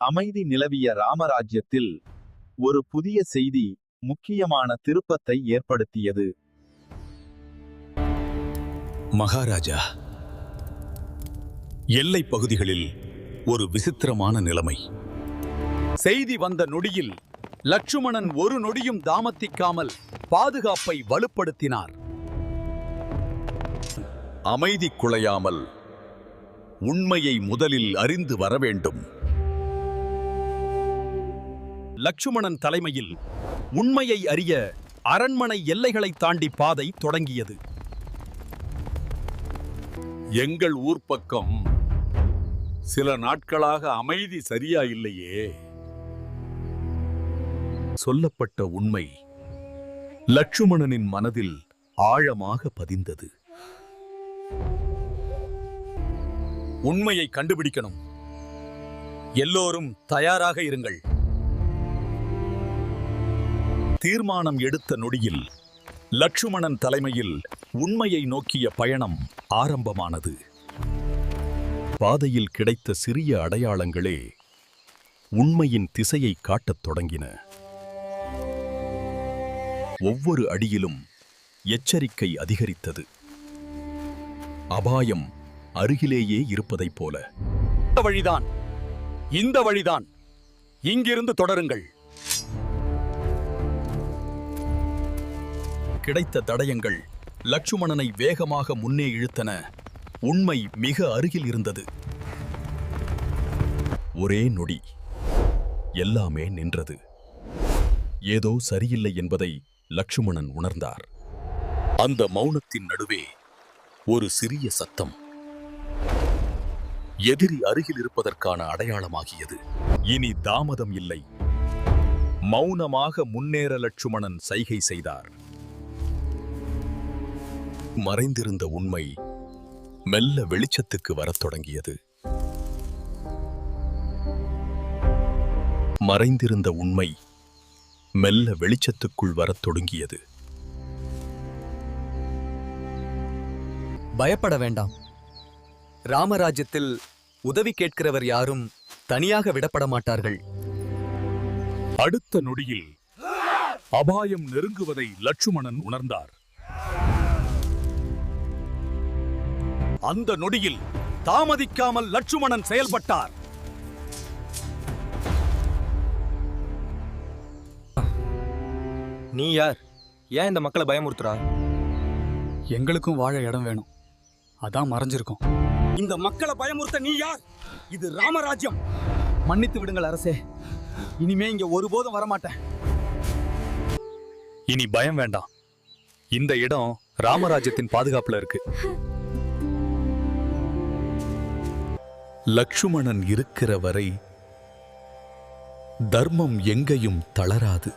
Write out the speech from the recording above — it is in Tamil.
அமைதி நிலவிய ராமராஜ்யத்தில் ஒரு புதிய செய்தி முக்கியமான திருப்பத்தை ஏற்படுத்தியது. மகாராஜா, எல்லை பகுதிகளில் ஒரு விசித்திரமான நிலைமை. செய்தி வந்த நொடியில் லட்சுமணன் ஒரு நொடியும் தாமதிக்காமல் பாதுகாப்பை வலுப்படுத்தினார். அமைதி குலையாமல் உண்மையை முதலில் அறிந்து வர வேண்டும். லட்சுமணன் தலைமையில் உண்மையை அறிய அரண்மனை எல்லைகளை தாண்டி பாதை தொடங்கியது. எங்கள் ஊர் பக்கம் சில நாட்களாக அமைதி சரியா இல்லையே. சொல்லப்பட்ட உண்மை லட்சுமணனின் மனதில் ஆழமாக பதிந்தது. உண்மையை கண்டுபிடிக்கணும். எல்லோரும் தயாராக இருங்கள். தீர்மானம் எடுத்த நொடியில் லட்சுமணன் தலைமையில் உண்மையை நோக்கிய பயணம் ஆரம்பமானது. பாதையில் கிடைத்த சிறிய அடையாளங்களே உண்மையின் திசையை காட்டத் தொடங்கின. ஒவ்வொரு அடியிலும் எச்சரிக்கை அதிகரித்தது. அபாயம் அருகிலேயே இருப்பதைப் போல. இந்த வழிதான், இங்கிருந்து தொடருங்கள். கிடைத்த தடயங்கள் லட்சுமணனை வேகமாக முன்னே இழுத்தன. உண்மை மிக அருகில் இருந்தது. ஒரே நொடி எல்லாமே நின்றது. ஏதோ சரியில்லை என்பதை லட்சுமணன் உணர்ந்தார். அந்த மௌனத்தின் நடுவே ஒரு சிறிய சத்தம் எதிரி அருகில் இருப்பதற்கான அடையாளமாகியது. இனி தாமதம் இல்லை. மௌனமாக முன்னேற லட்சுமணன் சைகை செய்தார். மறைந்திருந்த உண்மை மெல்ல வெளிச்சத்துக்கு வரத் தொடங்கியது. மறைந்திருந்த உண்மை மெல்ல வெளிச்சத்துக்குள் வரத் தொடங்கியது. பயப்பட வேண்டாம். ராமராஜ்யத்தில் உதவி கேட்கிறவர் யாரும் தனியாக விடப்பட மாட்டார்கள். அடுத்த நொடியில் அபாயம் நெருங்குவதை லட்சுமணன் உணர்ந்தார். அந்த நொடியில் தாமதிக்காமல் லட்சுமணன் செயல்பட்டார். நீ யார்? ஏன் இந்த மக்களை பயமுறுத்துறா? எங்களுக்கும் வாழ இடம் வேணும், அதான் மறைஞ்சிருக்கோம். இந்த மக்களை பயமுறுத்த நீ யார்? இது ராமராஜ்யம். மன்னித்து விடுங்கள் அரசே, இனிமே இங்க ஒருபோதும் வரமாட்டேன். இனி பயம் வேண்டாம். இந்த இடம் ராமராஜ்யத்தின் பாதுகாப்புல இருக்கு. லட்சுமணன் இருக்கிற வரை தர்மம் எங்கேயும் தளராது.